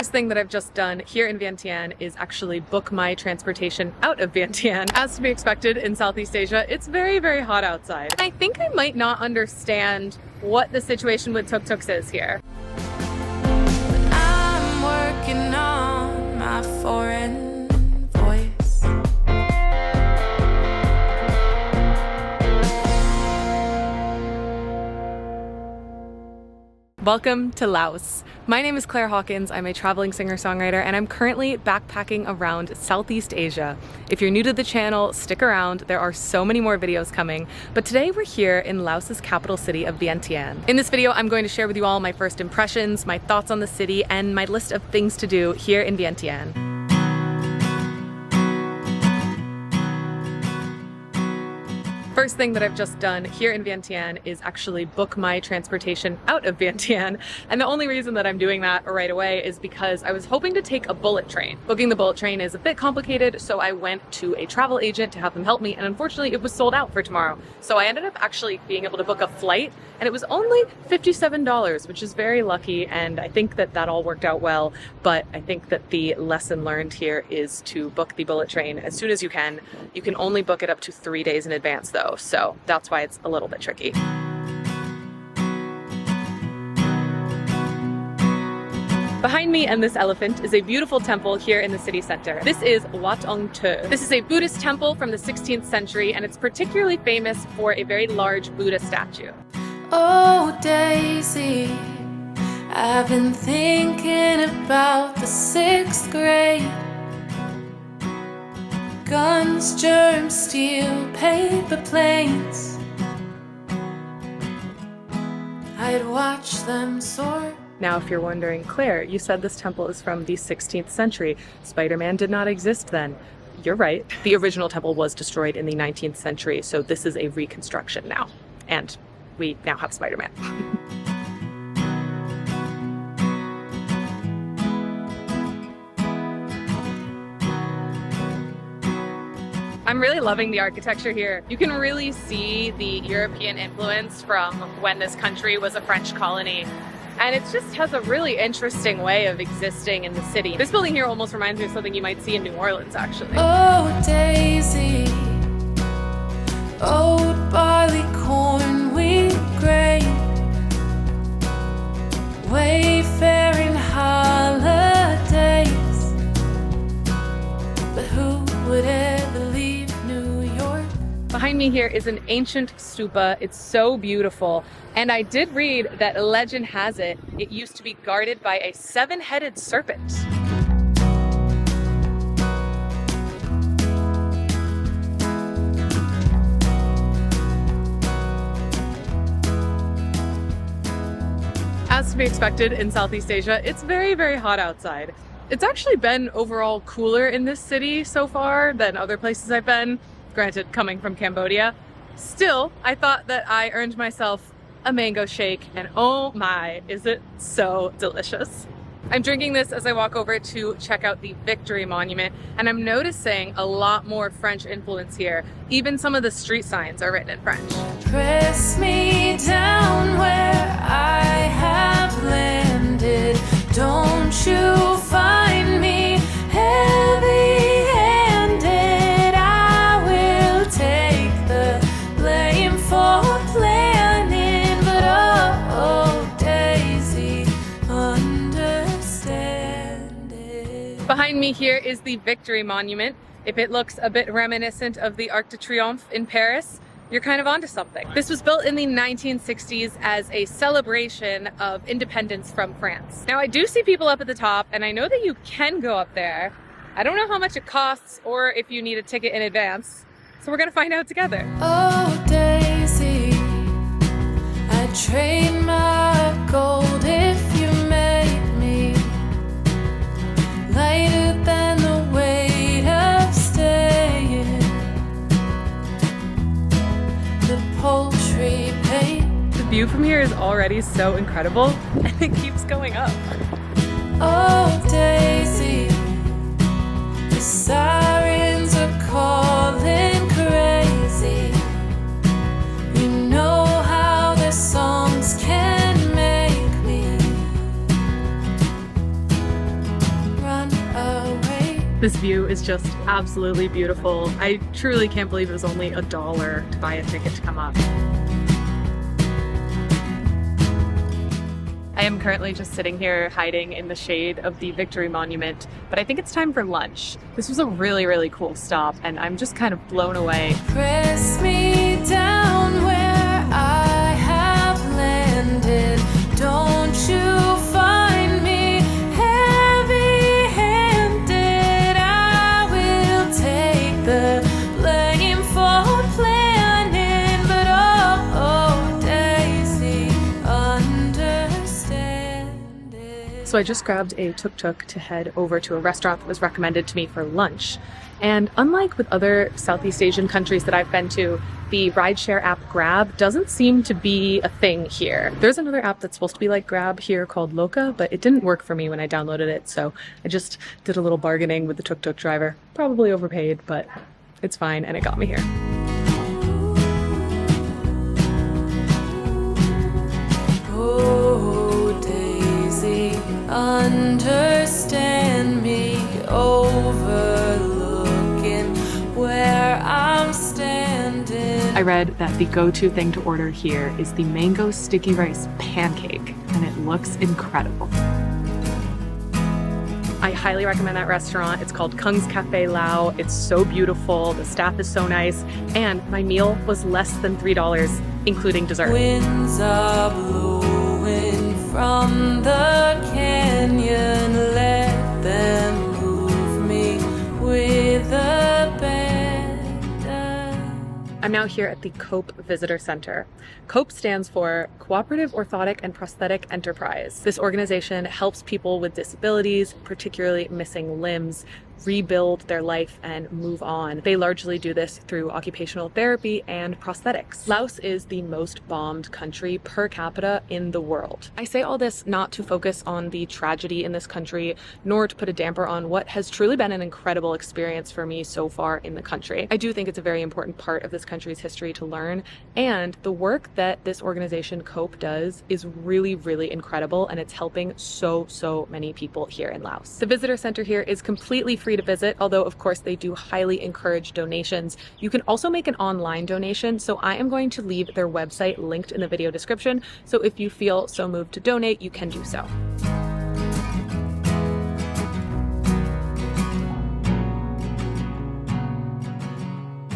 First thing that I've just done here in Vientiane is actually book my transportation out of Vientiane. As to be expected in Southeast Asia, it's very, very hot outside. I think I might not understand what the situation with tuk-tuks is here. I'm working on my foreign voice. Welcome to Laos. My name is Claire Hawkins. I'm a traveling singer-songwriter and I'm currently backpacking around Southeast Asia. If you're new to the channel, stick around. There are so many more videos coming, but today we're here in Laos's capital city of Vientiane. In this video, I'm going to share with you all my first impressions, my thoughts on the city, and my list of things to do here in Vientiane. First thing that I've just done here in Vientiane is actually book my transportation out of Vientiane. And the only reason that I'm doing that right away is because I was hoping to take a bullet train. Booking the bullet train is a bit complicated, so I went to a travel agent to have them help me, and unfortunately it was sold out for tomorrow. So I ended up actually being able to book a flight, and it was only $57, which is very lucky, and I think that that all worked out well. But I think that the lesson learned here is to book the bullet train as soon as you can. You can only book it up to 3 days in advance though, so that's why it's a little bit tricky. Behind me and this elephant is a beautiful temple here in the city center. This is Wat Ong Teu. This is a Buddhist temple from the 16th century, and it's particularly famous for a very large Buddha statue. Oh, Daisy, I've been thinking about the 6th grade. Guns, germs, steel, paper planes. I'd watch them soar. Now, if you're wondering, Claire, you said this temple is from the 16th century. Spider-Man did not exist then. You're right. The original temple was destroyed in the 19th century, so this is a reconstruction now. And we now have Spider-Man. I'm really loving the architecture here. You can really see the European influence from when this country was a French colony. And it just has a really interesting way of existing in the city. This building here almost reminds me of something you might see in New Orleans, actually. Oh, Daisy, oat, barley, corn, wheat, grain, wayfaring holidays. But who would ever leave New York? Behind me here is an ancient stupa. It's so beautiful. And I did read that a legend has it used to be guarded by a 7-headed serpent. As to be expected in Southeast Asia, it's very, very hot outside. It's actually been overall cooler in this city so far than other places I've been, granted coming from Cambodia. Still, I thought that I earned myself a mango shake, and oh my, is it so delicious. I'm drinking this as I walk over to check out the Victory Monument, and I'm noticing a lot more French influence here. Even some of the street signs are written in French. Press me down where I have landed. Don't you find me heavy-handed. I will take the blame for planning, but oh, Daisy, understand it. Behind me here is the Victory Monument. If it looks a bit reminiscent of the Arc de Triomphe in Paris, you're kind of onto something. This was built in the 1960s as a celebration of independence from France. Now, I do see people up at the top, and I know that you can go up there. I don't know how much it costs or if you need a ticket in advance, so we're gonna find out together. Oh, Daisy, I'd trade my gold if you made me lighter than the weight of staying. The poultry paint. The view from here is already so incredible, and it keeps going up. Oh, Daisy, the sirens are calling crazy. You know how their songs can make me This view is just absolutely beautiful. I truly can't believe it was only $1 to buy a ticket to come up. I am currently just sitting here hiding in the shade of the Victory Monument, but I think it's time for lunch. This was a really, really cool stop, and I'm just kind of blown away. Press me down where I have landed. Don't you find me heavy-handed? I will take the blame for planning, but oh, Daisy, understand it. So I just grabbed a tuk-tuk to head over to a restaurant that was recommended to me for lunch. And unlike with other Southeast Asian countries that I've been to, the rideshare app Grab doesn't seem to be a thing here. There's another app that's supposed to be like Grab here called Loca, but it didn't work for me when I downloaded it, so I just did a little bargaining with the tuk-tuk driver. Probably overpaid, but it's fine, and it got me here. Oh, Daisy, understand me, overlooking where I'm standing. I read that the go-to thing to order here is the mango sticky rice pancake, and it looks incredible. I highly recommend that restaurant. It's called Kung's Cafe Lao. It's so beautiful, the staff is so nice, and my meal was less than $3, including dessert. Winds are blowing from the canyon, let them move me with a bend. I'm now here at the COPE Visitor Center. COPE stands for Cooperative Orthotic and Prosthetic Enterprise. This organization helps people with disabilities, particularly missing limbs, rebuild their life and move on. They largely do this through occupational therapy and prosthetics. Laos is the most bombed country per capita in the world. I say all this not to focus on the tragedy in this country, nor to put a damper on what has truly been an incredible experience for me so far in the country. I do think it's a very important part of this country's history to learn, and the work that this organization COPE does is really, really incredible, and it's helping so many people here in Laos. The visitor center here is completely free to visit, although of course they do highly encourage donations. You can also make an online donation, so I am going to leave their website linked in the video description, so if you feel so moved to donate, you can do so.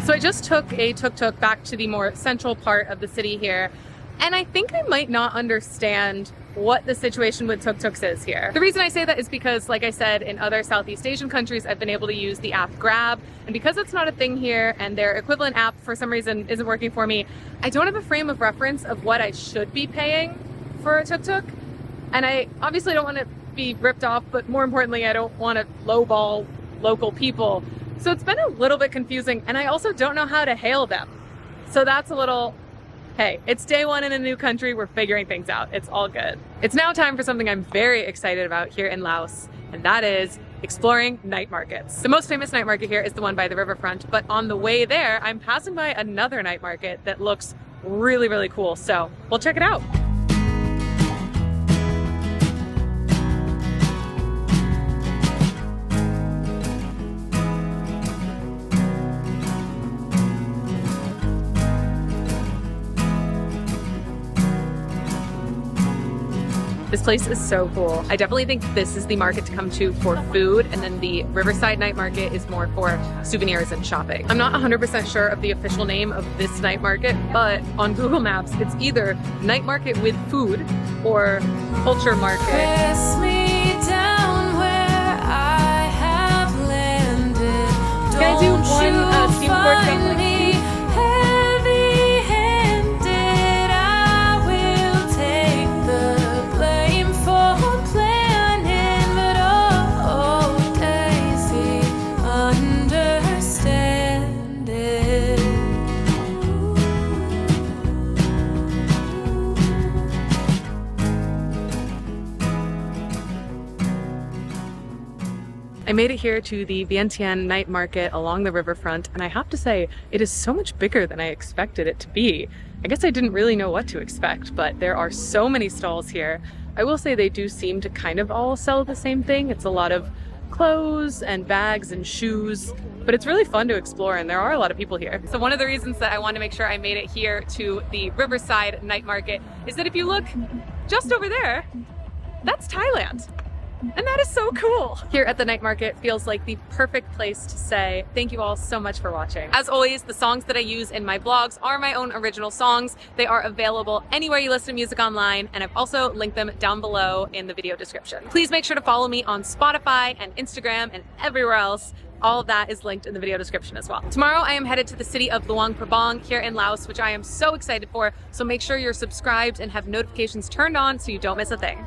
So I just took a tuk-tuk back to the more central part of the city here, and I think I might not understand what the situation with tuk-tuks is here. The reason I say that is because, like I said, in other Southeast Asian countries, I've been able to use the app Grab, and because it's not a thing here and their equivalent app for some reason isn't working for me, I don't have a frame of reference of what I should be paying for a tuk-tuk, and I obviously don't want to be ripped off, but more importantly, I don't want to lowball local people. So it's been a little bit confusing, and I also don't know how to hail them. So that's a little... Hey, it's day one in a new country. We're figuring things out. It's all good. It's now time for something I'm very excited about here in Laos, and that is exploring night markets. The most famous night market here is the one by the riverfront, but on the way there, I'm passing by another night market that looks really, really cool. So we'll check it out. This place is so cool. I definitely think this is the market to come to for food, and then the Riverside night market is more for souvenirs and shopping. I'm not 100% sure of the official name of this night market, but on Google Maps, it's either night market with food or culture market. Press me down where I have landed. Can I do one steam pork dumpling? I made it here to the Vientiane night market along the riverfront, and I have to say, it is so much bigger than I expected it to be. I guess I didn't really know what to expect, but there are so many stalls here. I will say they do seem to kind of all sell the same thing. It's a lot of clothes and bags and shoes, but it's really fun to explore and there are a lot of people here. So one of the reasons that I want to make sure I made it here to the Riverside night market is that if you look just over there, that's Thailand. And that is so cool. Here at the night market feels like the perfect place to say thank you all so much for watching. As always, the songs that I use in my vlogs are my own original songs. They are available anywhere you listen to music online, and I've also linked them down below in the video description. Please make sure to follow me on Spotify and Instagram and everywhere else. All of that is linked in the video description as well. Tomorrow I am headed to the city of Luang Prabang here in Laos, which I am so excited for. So make sure you're subscribed and have notifications turned on so you don't miss a thing.